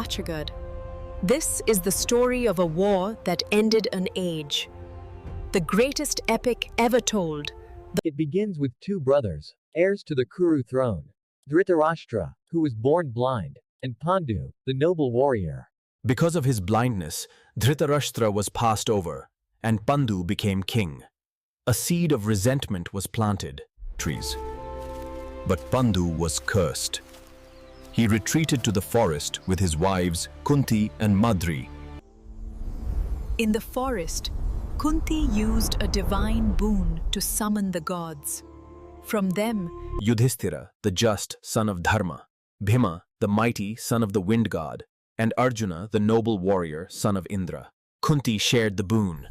such a good. This is the story of a war that ended an age. The greatest epic ever told. It begins with two brothers, heirs to the Kuru throne, Dhritarashtra, who was born blind, and Pandu, the noble warrior. Because of his blindness, Dhritarashtra was passed over, and Pandu became king. A seed of resentment was planted. But Pandu was cursed. He retreated to the forest with his wives Kunti and Madri. In the forest, Kunti used a divine boon to summon the gods. From them, Yudhishthira, the just son of Dharma, Bhima, the mighty son of the wind god, and Arjuna, the noble warrior, son of Indra. Kunti shared the boon.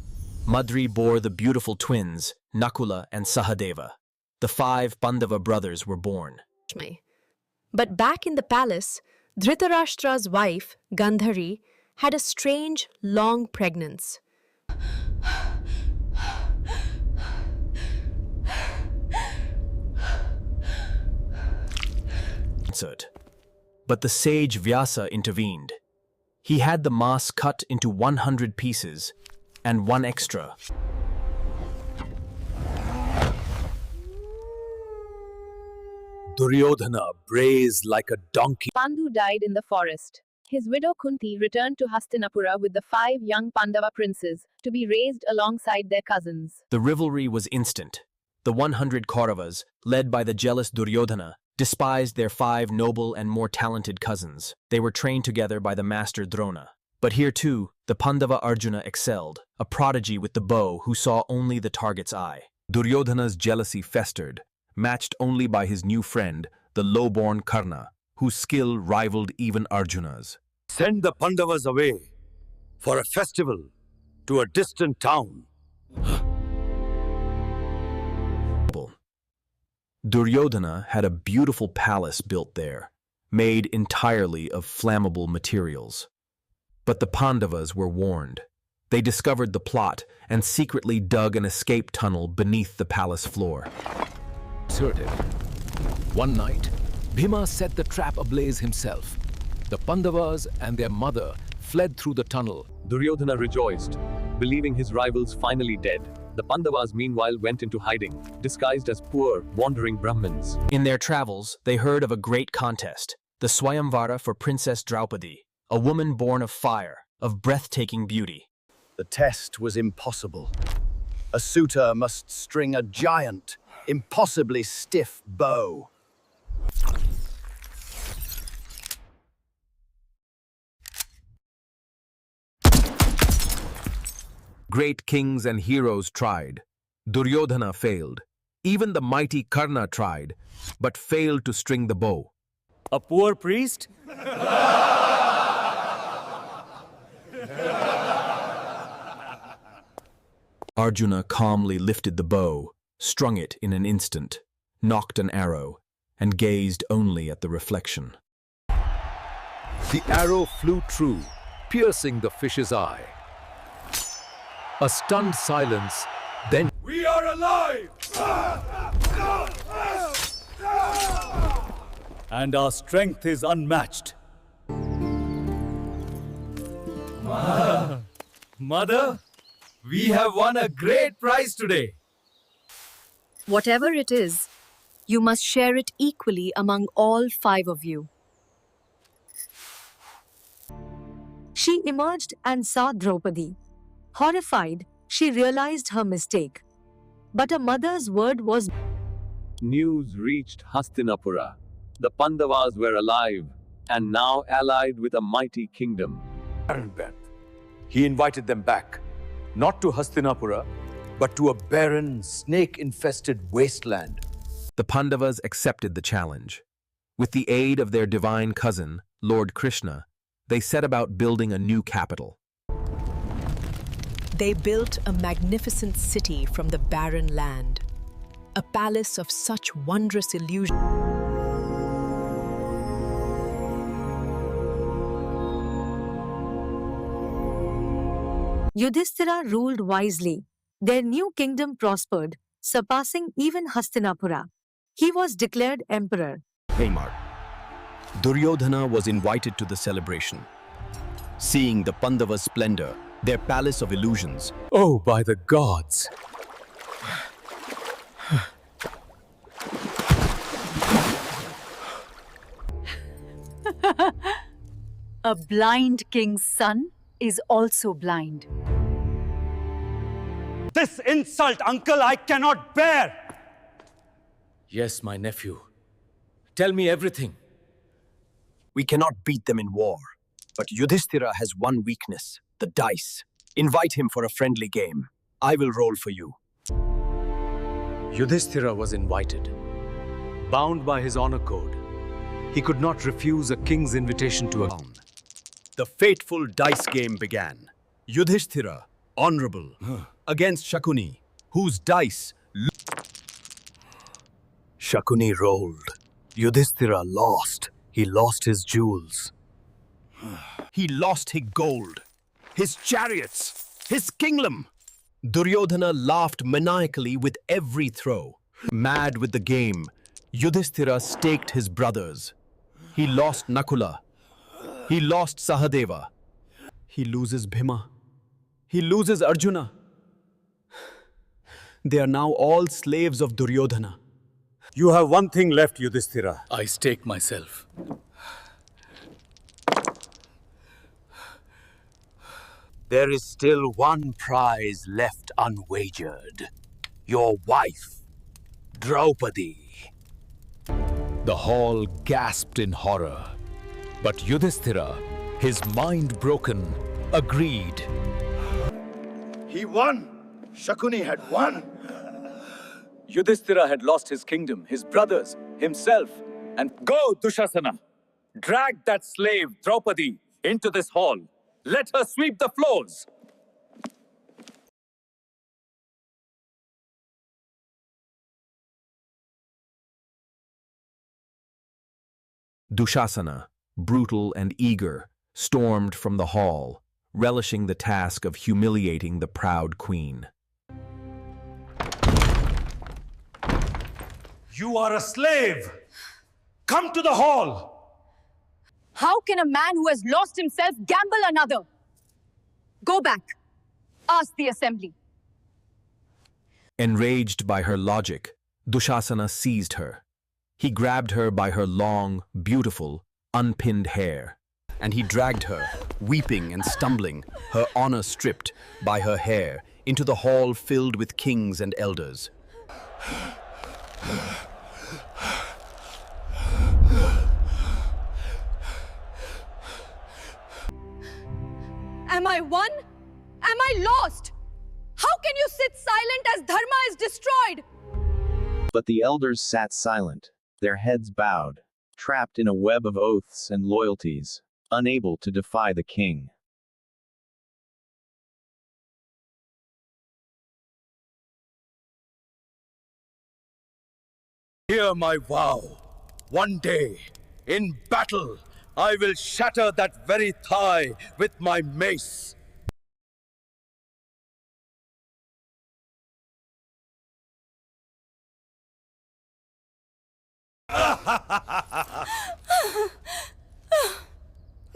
Madri bore the beautiful twins, Nakula and Sahadeva. The 5 Pandava brothers were born. But back in the palace, Dhritarashtra's wife, Gandhari, had a strange, long pregnancy. But the sage Vyasa intervened. He had the mass cut into 100 pieces, and 1 extra. Duryodhana brays like a donkey. Pandu died in the forest. His widow Kunti returned to Hastinapura with the 5 young Pandava princes to be raised alongside their cousins. The rivalry was instant. The 100 Kauravas, led by the jealous Duryodhana, despised their 5 noble and more talented cousins. They were trained together by the master Drona. But here too, the Pandava Arjuna excelled, a prodigy with the bow who saw only the target's eye. Duryodhana's jealousy festered, matched only by his new friend, the low-born Karna, whose skill rivaled even Arjuna's. Send the Pandavas away for a festival to a distant town. Duryodhana had a beautiful palace built there, made entirely of flammable materials. But the Pandavas were warned. They discovered the plot and secretly dug an escape tunnel beneath the palace floor. One night, Bhima set the trap ablaze himself. The Pandavas and their mother fled through the tunnel. Duryodhana rejoiced, believing his rivals finally dead. The Pandavas meanwhile went into hiding, disguised as poor, wandering Brahmins. In their travels, they heard of a great contest, the Swayamvara for Princess Draupadi, a woman born of fire, of breathtaking beauty. The test was impossible. A suitor must string a giant, impossibly stiff bow. Great kings and heroes tried. Duryodhana failed. Even the mighty Karna tried, but failed to string the bow. A poor priest? Arjuna calmly lifted the bow, strung it in an instant, nocked an arrow, and gazed only at the reflection. The arrow flew true, piercing the fish's eye. A stunned silence, then We are alive! And our strength is unmatched. Mother, we have won a great prize today. Whatever it is, you must share it equally among all 5 of you. She emerged and saw Draupadi. Horrified, she realized her mistake. But her mother's word was. News reached Hastinapura. The Pandavas were alive, and now allied with a mighty kingdom. He invited them back, not to Hastinapura, but to a barren, snake-infested wasteland. The Pandavas accepted the challenge. With the aid of their divine cousin, Lord Krishna, they set about building a new capital. They built a magnificent city from the barren land, a palace of such wondrous illusion. Yudhishthira ruled wisely. Their new kingdom prospered, surpassing even Hastinapura. He was declared emperor. Duryodhana was invited to the celebration. seeing the Pandavas' splendor, their palace of illusions. Oh, by the gods! A blind king's son is also blind. This insult, uncle, I cannot bear! Yes, my nephew. Tell me everything. We cannot beat them in war, but Yudhishthira has one weakness, the dice. Invite him for a friendly game. I will roll for you. Yudhishthira was invited. Bound by his honor code, he could not refuse a king's invitation to a town. The fateful dice game began. Yudhishthira, honorable, against Shakuni, whose dice... Shakuni rolled. Yudhishthira lost. He lost his jewels. He lost his gold, his chariots, his kingdom. Duryodhana laughed maniacally with every throw. Mad with the game, Yudhishthira staked his brothers. He lost Nakula. He lost Sahadeva. He loses Bhima. He loses Arjuna. They are now all slaves of Duryodhana. You have one thing left, Yudhishthira. I stake myself. There is still one prize left unwagered. Your wife, Draupadi. The hall gasped in horror. But Yudhishthira, his mind broken, agreed. He won! Shakuni had won! Yudhishthira had lost his kingdom, his brothers, himself. And go, Dushasana! Drag that slave, Draupadi, into this hall. Let her sweep the floors! Dushasana, brutal and eager, stormed from the hall, relishing the task of humiliating the proud queen. You are a slave! Come to the hall! How can a man who has lost himself gamble another? Go back. Ask the assembly. Enraged by her logic, Dushasana seized her. He grabbed her by her long, beautiful, unpinned hair, and he dragged her, weeping and stumbling, her honor stripped, by her hair, into the hall filled with kings and elders. Am I won? Am I lost? How can you sit silent as Dharma is destroyed? But the elders sat silent, their heads bowed, trapped in a web of oaths and loyalties, unable to defy the king. Hear my vow. One day, in battle, I will shatter that very thigh with my mace.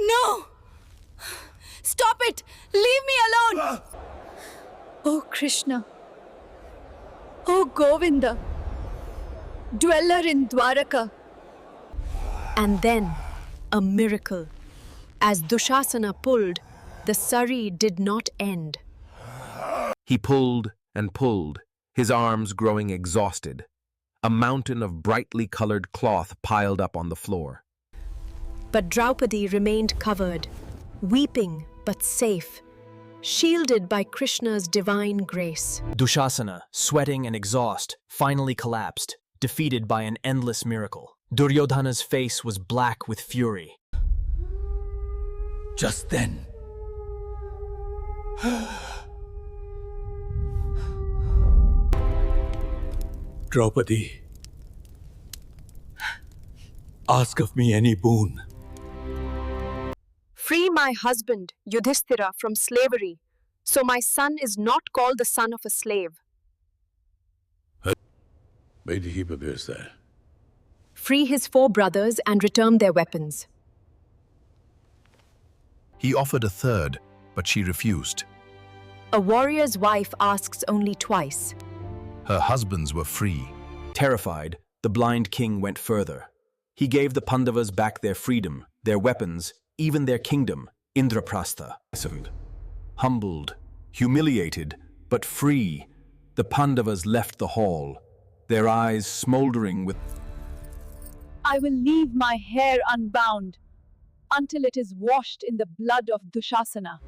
No! Stop it! Leave me alone! Oh Krishna. Oh Govinda. Dweller in Dwaraka. And then, a miracle. As Dushasana pulled, the sari did not end. He pulled and pulled, his arms growing exhausted. A mountain of brightly colored cloth piled up on the floor. But Draupadi remained covered, weeping but safe, shielded by Krishna's divine grace. Dushasana, sweating and exhausted, finally collapsed, defeated by an endless miracle. Duryodhana's face was black with fury. Just then, Draupadi, ask of me any boon. Free my husband, Yudhishthira, from slavery, so my son is not called the son of a slave. Where did he propose that? Free his 4 brothers and return their weapons. He offered a third, but she refused. A warrior's wife asks only twice. Her husbands were free. Terrified, the blind king went further. He gave the Pandavas back their freedom, their weapons, even their kingdom, Indraprastha. Humbled, humiliated, but free, the Pandavas left the hall, their eyes smoldering with... I will leave my hair unbound until it is washed in the blood of Dushasana.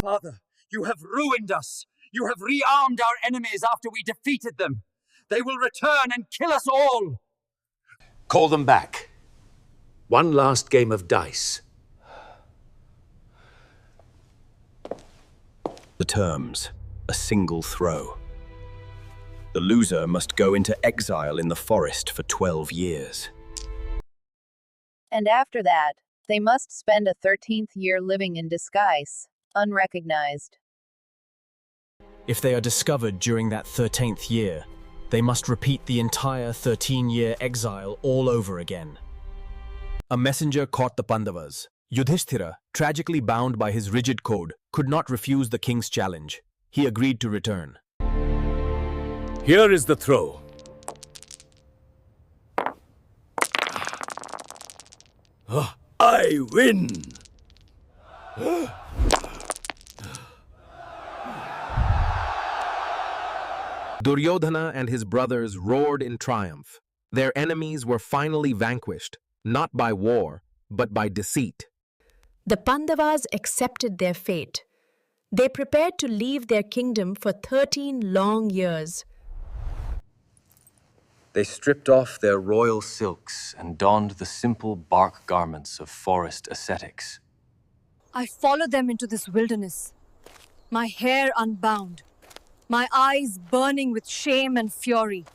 Father, you have ruined us. You have rearmed our enemies after we defeated them. They will return and kill us all. Call them back. One last game of dice. The terms, a single throw. The loser must go into exile in the forest for 12 years. And after that, they must spend a 13th year living in disguise, unrecognized. If they are discovered during that 13th year, they must repeat the entire 13-year exile all over again. A messenger caught the Pandavas. Yudhishthira, tragically bound by his rigid code, could not refuse the king's challenge. He agreed to return. Here is the throw. I win! Duryodhana and his brothers roared in triumph. Their enemies were finally vanquished, not by war, but by deceit. The Pandavas accepted their fate. They prepared to leave their kingdom for 13 long years. They stripped off their royal silks and donned the simple bark garments of forest ascetics. I followed them into this wilderness, my hair unbound, my eyes burning with shame and fury.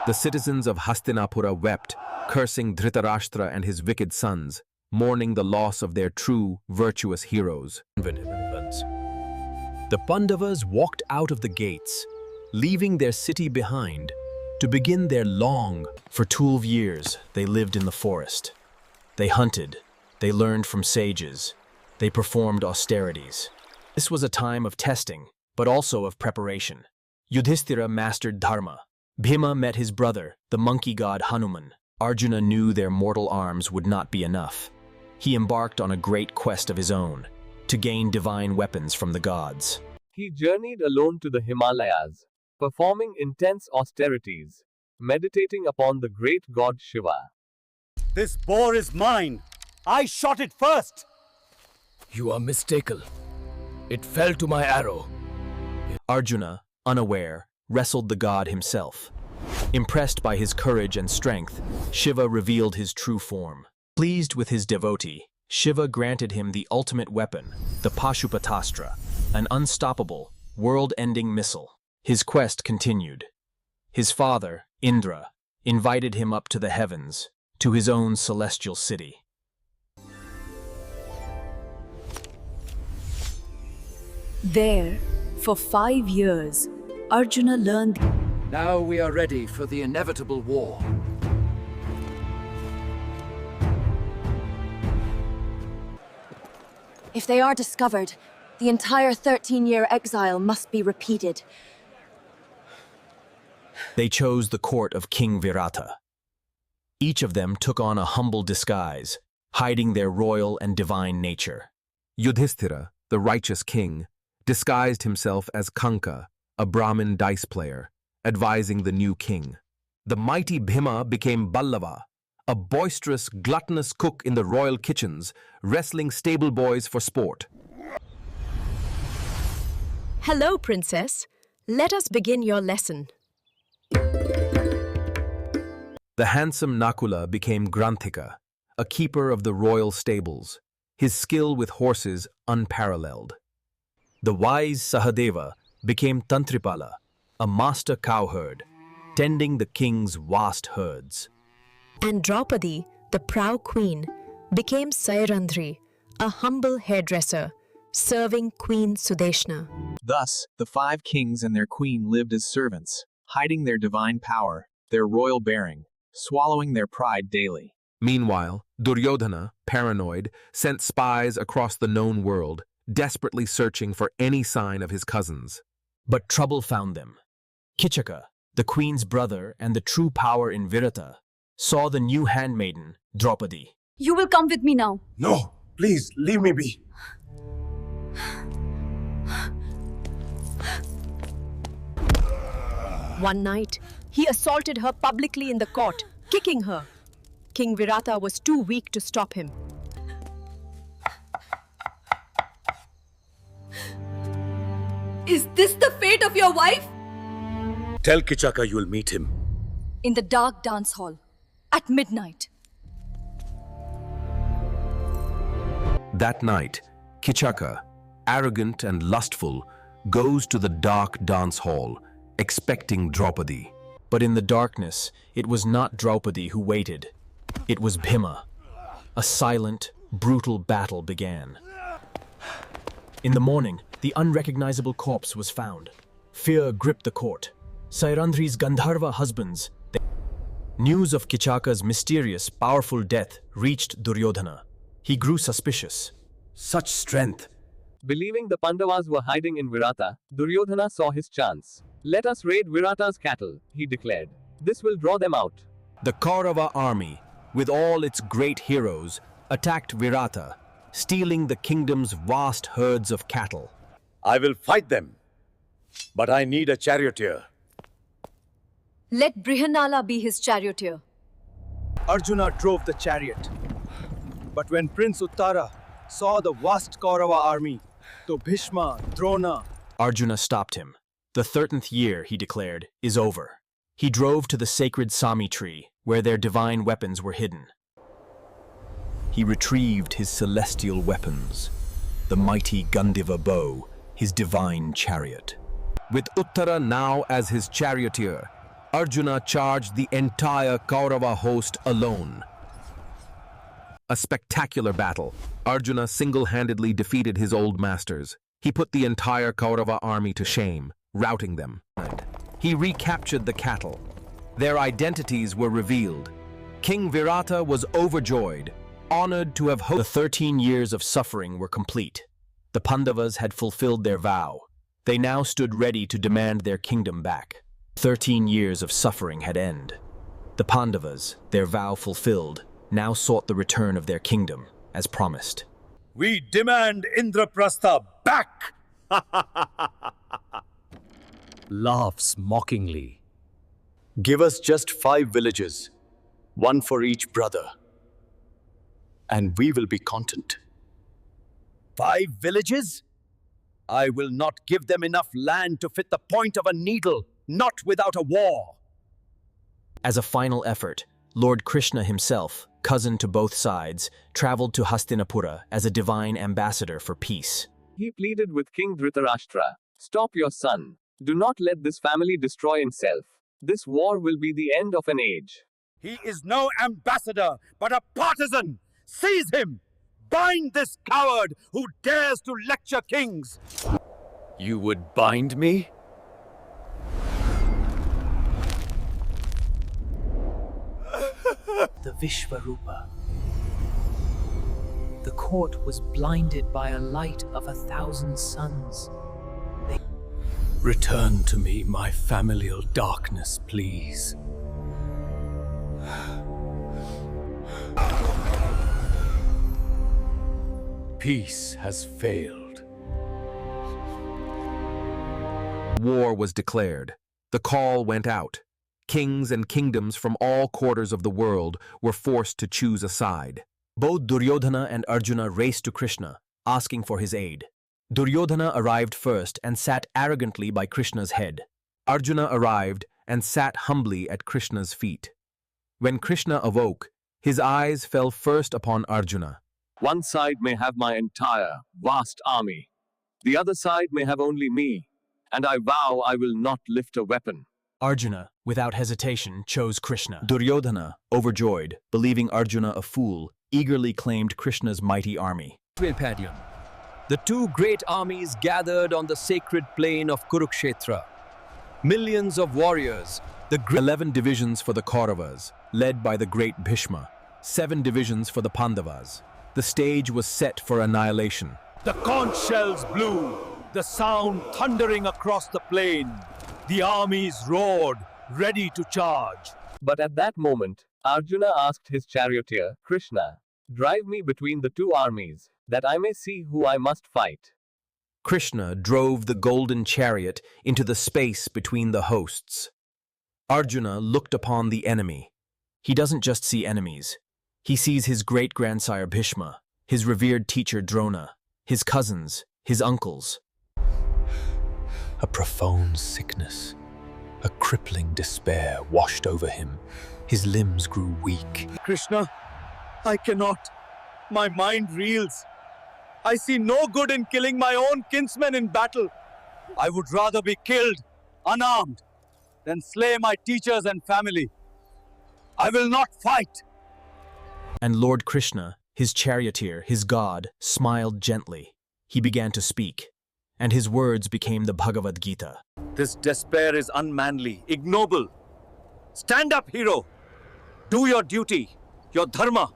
The citizens of Hastinapura wept, cursing Dhritarashtra and his wicked sons, mourning the loss of their true, virtuous heroes. The Pandavas walked out of the gates, leaving their city behind, to begin their For 12 years, they lived in the forest. They hunted, they learned from sages, they performed austerities. This was a time of testing, but also of preparation. Yudhishthira mastered Dharma. Bhima met his brother, the monkey god Hanuman. Arjuna knew their mortal arms would not be enough. He embarked on a great quest of his own, to gain divine weapons from the gods. He journeyed alone to the Himalayas, performing intense austerities, meditating upon the great god Shiva. This boar is mine. I shot it first. You are mistaken. It fell to my arrow. Arjuna, unaware, wrestled the god himself. Impressed by his courage and strength, Shiva revealed his true form. Pleased with his devotee, Shiva granted him the ultimate weapon, the Pashupatastra, an unstoppable, world-ending missile. His quest continued. His father, Indra, invited him up to the heavens, to his own celestial city. There, for 5 years, Arjuna learned. Now we are ready for the inevitable war. If they are discovered, the entire 13-year exile must be repeated. They chose the court of King Virata. Each of them took on a humble disguise, hiding their royal and divine nature. Yudhishthira, the righteous king, disguised himself as Kanka, a Brahmin dice player, advising the new king. The mighty Bhima became Ballava, a boisterous, gluttonous cook in the royal kitchens, wrestling stable boys for sport. Hello, princess. Let us begin your lesson. The handsome Nakula became Granthika, a keeper of the royal stables, his skill with horses unparalleled. The wise Sahadeva became Tantripala, a master cowherd, tending the king's vast herds. And Draupadi, the proud queen, became Sairandri, a humble hairdresser, serving Queen Sudeshna. Thus, the 5 kings and their queen lived as servants, hiding their divine power, their royal bearing, swallowing their pride daily. Meanwhile, Duryodhana, paranoid, sent spies across the known world, desperately searching for any sign of his cousins. But trouble found them. Kichaka, the queen's brother and the true power in Virata, saw the new handmaiden, Draupadi. You will come with me now. No, please, leave me be. One night, he assaulted her publicly in the court, kicking her. King Virata was too weak to stop him. Is this the fate of your wife? Tell Kichaka you will meet him. In the dark dance hall, at midnight. That night, Kichaka, arrogant and lustful, goes to the dark dance hall, expecting Draupadi. But in the darkness, it was not Draupadi who waited. It was Bhima. A silent, brutal battle began. In the morning, the unrecognizable corpse was found. Fear gripped the court. Sairandri's Gandharva husbands. News of Kichaka's mysterious, powerful death reached Duryodhana. He grew suspicious. Such strength. Believing the Pandavas were hiding in Virata, Duryodhana saw his chance. Let us raid Virata's cattle, he declared. This will draw them out. The Kaurava army, with all its great heroes, attacked Virata, stealing the kingdom's vast herds of cattle. I will fight them, but I need a charioteer. Let Brihanala be his charioteer. Arjuna drove the chariot. But when Prince Uttara saw the vast Kaurava army, to Bhishma, Drona... Arjuna stopped him. The 13th year, he declared, is over. He drove to the sacred Sami tree, where their divine weapons were hidden. He retrieved his celestial weapons, the mighty Gandiva bow, his divine chariot. With Uttara now as his charioteer, Arjuna charged the entire Kaurava host alone. A spectacular battle. Arjuna single-handedly defeated his old masters. He put the entire Kaurava army to shame, routing them. He recaptured the cattle. Their identities were revealed. King Virata was overjoyed, honored to have hosted. The 13 years of suffering were complete. The Pandavas had fulfilled their vow. They now stood ready to demand their kingdom back. 13 years of suffering had ended. The Pandavas, their vow fulfilled, now sought the return of their kingdom, as promised. We demand Indraprastha back! Laughs mockingly. Give us just 5 villages, one for each brother, and we will be content. 5 villages? I will not give them enough land to fit the point of a needle, not without a war. As a final effort, Lord Krishna himself, cousin to both sides, traveled to Hastinapura as a divine ambassador for peace. He pleaded with King Dhritarashtra, "Stop your son. Do not let this family destroy itself. This war will be the end of an age." He is no ambassador, but a partisan. Seize him! Bind this coward who dares to lecture kings! You would bind me? The Vishvarupa. The court was blinded by a light of 1,000 suns. Return to me my familial darkness, please. Peace has failed. War was declared. The call went out. Kings and kingdoms from all quarters of the world were forced to choose a side. Both Duryodhana and Arjuna raced to Krishna, asking for his aid. Duryodhana arrived first and sat arrogantly by Krishna's head. Arjuna arrived and sat humbly at Krishna's feet. When Krishna awoke, his eyes fell first upon Arjuna. One side may have my entire, vast army. The other side may have only me, and I vow I will not lift a weapon. Arjuna, without hesitation, chose Krishna. Duryodhana, overjoyed, believing Arjuna a fool, eagerly claimed Krishna's mighty army. The two great armies gathered on the sacred plain of Kurukshetra. Millions of warriors, The 11 divisions for the Kauravas, led by the great Bhishma, 7 divisions for the Pandavas. The stage was set for annihilation. The conch shells blew, the sound thundering across the plain. The armies roared, ready to charge. But at that moment, Arjuna asked his charioteer, Krishna, "Drive me between the two armies, that I may see who I must fight." Krishna drove the golden chariot into the space between the hosts. Arjuna looked upon the enemy. He doesn't just see enemies. He sees his great-grandsire Bhishma, his revered teacher Drona, his cousins, his uncles. A profound sickness, a crippling despair washed over him. His limbs grew weak. Krishna, I cannot. My mind reels. I see no good in killing my own kinsmen in battle. I would rather be killed, unarmed, than slay my teachers and family. I will not fight. And Lord Krishna, his charioteer, his god, smiled gently. He began to speak, and his words became the Bhagavad Gita. This despair is unmanly, ignoble. Stand up, hero. Do your duty, your dharma.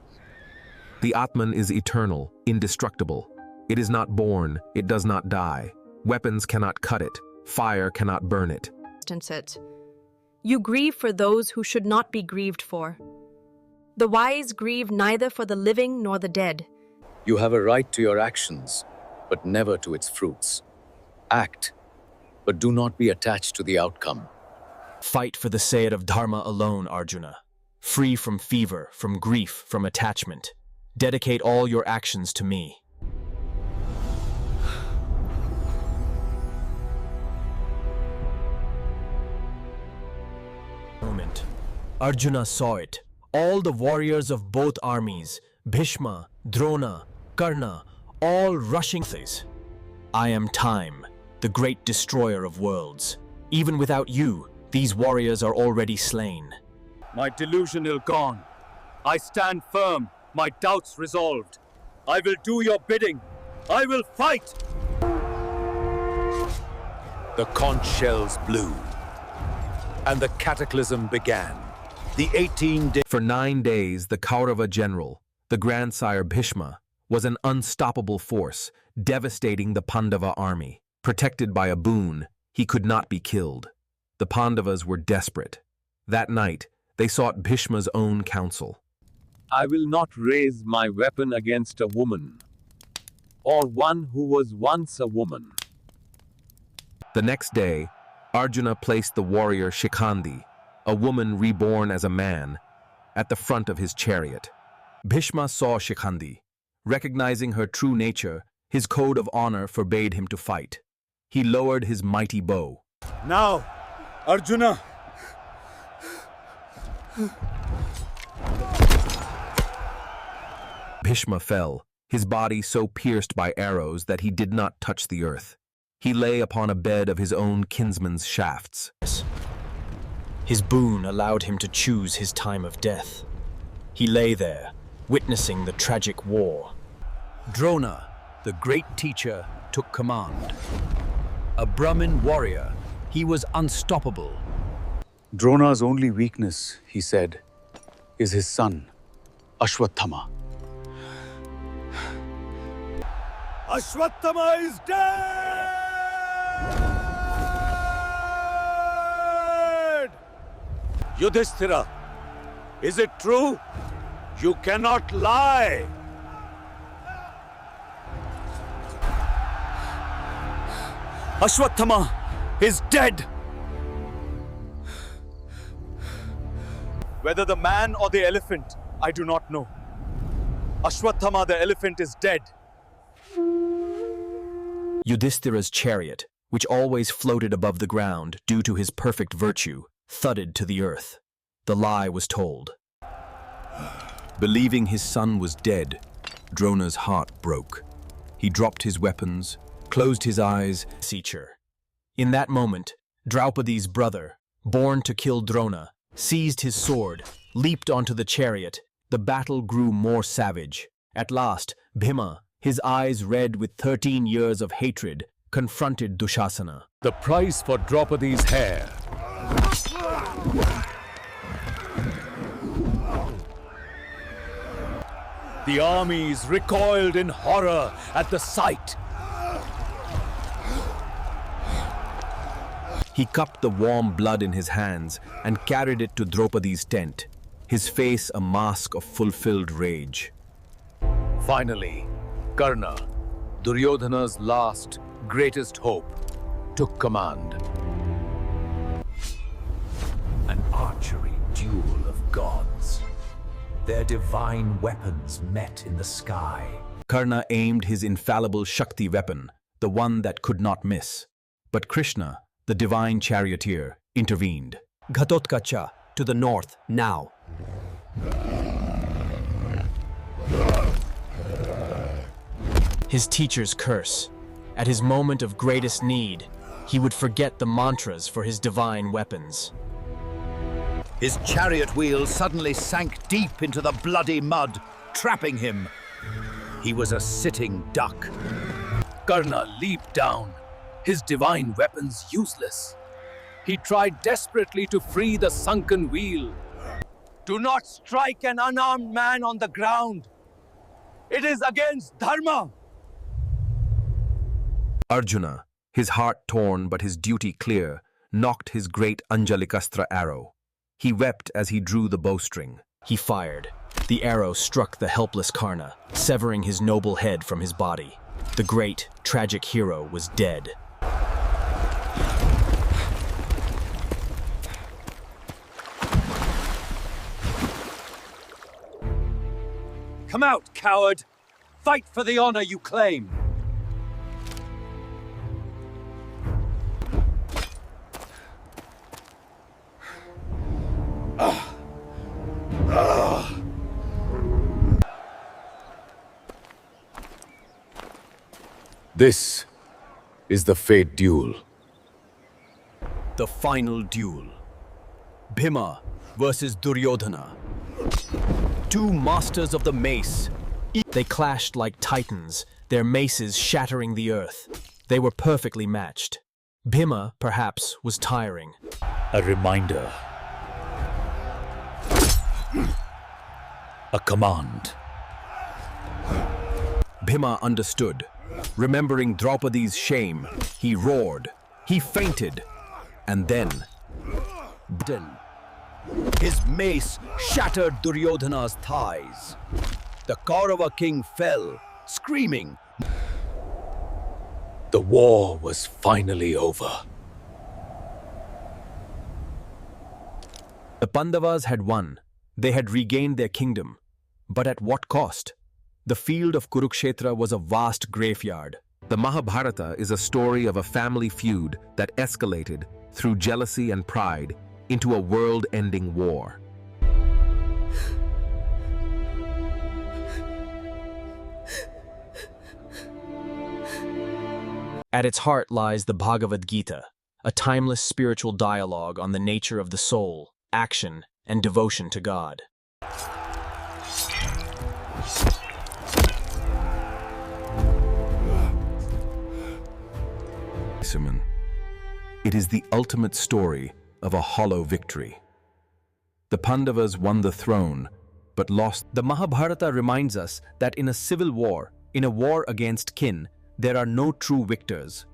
The Atman is eternal, indestructible. It is not born, it does not die. Weapons cannot cut it, fire cannot burn it. You grieve for those who should not be grieved for. The wise grieve neither for the living nor the dead. You have a right to your actions, but never to its fruits. Act, but do not be attached to the outcome. Fight for the sake of Dharma alone, Arjuna. Free from fever, from grief, from attachment. Dedicate all your actions to me. Moment. Arjuna saw it. All the warriors of both armies, Bhishma, Drona, Karna, all rushing. I am time, the great destroyer of worlds. Even without you, these warriors are already slain. My delusion is gone. I stand firm, my doubts resolved. I will do your bidding. I will fight. The conch shells blew, and the cataclysm began. The 18 days. For 9 days, the Kaurava general, the grandsire Bhishma, was an unstoppable force, devastating the Pandava army. Protected by a boon, he could not be killed. The Pandavas were desperate. That night, they sought Bhishma's own counsel. I will not raise my weapon against a woman, or one who was once a woman. The next day, Arjuna placed the warrior Shikhandi, a woman reborn as a man, at the front of his chariot. Bhishma saw Shikhandi. Recognizing her true nature, his code of honor forbade him to fight. He lowered his mighty bow. Now, Arjuna! Bhishma fell, his body so pierced by arrows that he did not touch the earth. He lay upon a bed of his own kinsman's shafts. His boon allowed him to choose his time of death. He lay there, witnessing the tragic war. Drona, the great teacher, took command. A Brahmin warrior, he was unstoppable. Drona's only weakness, he said, is his son, Ashwatthama. Ashwatthama is dead! Yudhishthira, is it true? You cannot lie! Ashwatthama is dead! Whether the man or the elephant, I do not know. Ashwatthama the elephant is dead. Yudhishthira's chariot, which always floated above the ground due to his perfect virtue, thudded to the earth. The lie was told. Believing his son was dead, Drona's heart broke. He dropped his weapons, closed his eyes. In that moment, Draupadi's brother, born to kill Drona, seized his sword, leaped onto the chariot. The battle grew more savage. At last, Bhima, his eyes red with 13 years of hatred, confronted Dushasana. The price for Draupadi's hair. The armies recoiled in horror at the sight. He cupped the warm blood in his hands and carried it to Draupadi's tent, his face a mask of fulfilled rage. Finally, Karna, Duryodhana's last, greatest hope, took command. An archery duel of gods. Their divine weapons met in the sky. Karna aimed his infallible Shakti weapon, the one that could not miss. But Krishna, the divine charioteer, intervened. Ghatotkacha, to the north, now. His teacher's curse. At his moment of greatest need, he would forget the mantras for his divine weapons. His chariot wheel suddenly sank deep into the bloody mud, trapping him. He was a sitting duck. Karna leaped down, his divine weapons useless. He tried desperately to free the sunken wheel. Do not strike an unarmed man on the ground. It is against Dharma. Arjuna, his heart torn but his duty clear, knocked his great Anjalikastra arrow. He wept as he drew the bowstring. He fired. The arrow struck the helpless Karna, severing his noble head from his body. The great, tragic hero was dead. Come out, coward! Fight for the honor you claim! This is the fate duel. The final duel. Bhima versus Duryodhana. Two masters of the mace. They clashed like titans, their maces shattering the earth. They were perfectly matched. Bhima, perhaps, was tiring. A reminder. A command. Bhima understood. Remembering Draupadi's shame, he roared. He fainted. And then... His mace shattered Duryodhana's thighs. The Kaurava king fell, screaming. The war was finally over. The Pandavas had won. They had regained their kingdom. But at what cost? The field of Kurukshetra was a vast graveyard. The Mahabharata is a story of a family feud that escalated, through jealousy and pride, into a world-ending war. At its heart lies the Bhagavad Gita, a timeless spiritual dialogue on the nature of the soul, action, and devotion to God. Simon, it is the ultimate story of a hollow victory. The Pandavas won the throne, but lost. The Mahabharata reminds us that in a civil war, in a war against kin, there are no true victors,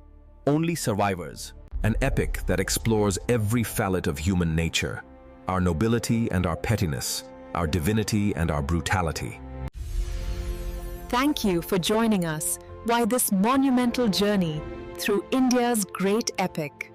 only survivors. An epic that explores every facet of human nature, our nobility and our pettiness, our divinity and our brutality. Thank you for joining us while this monumental journey through India's great epic.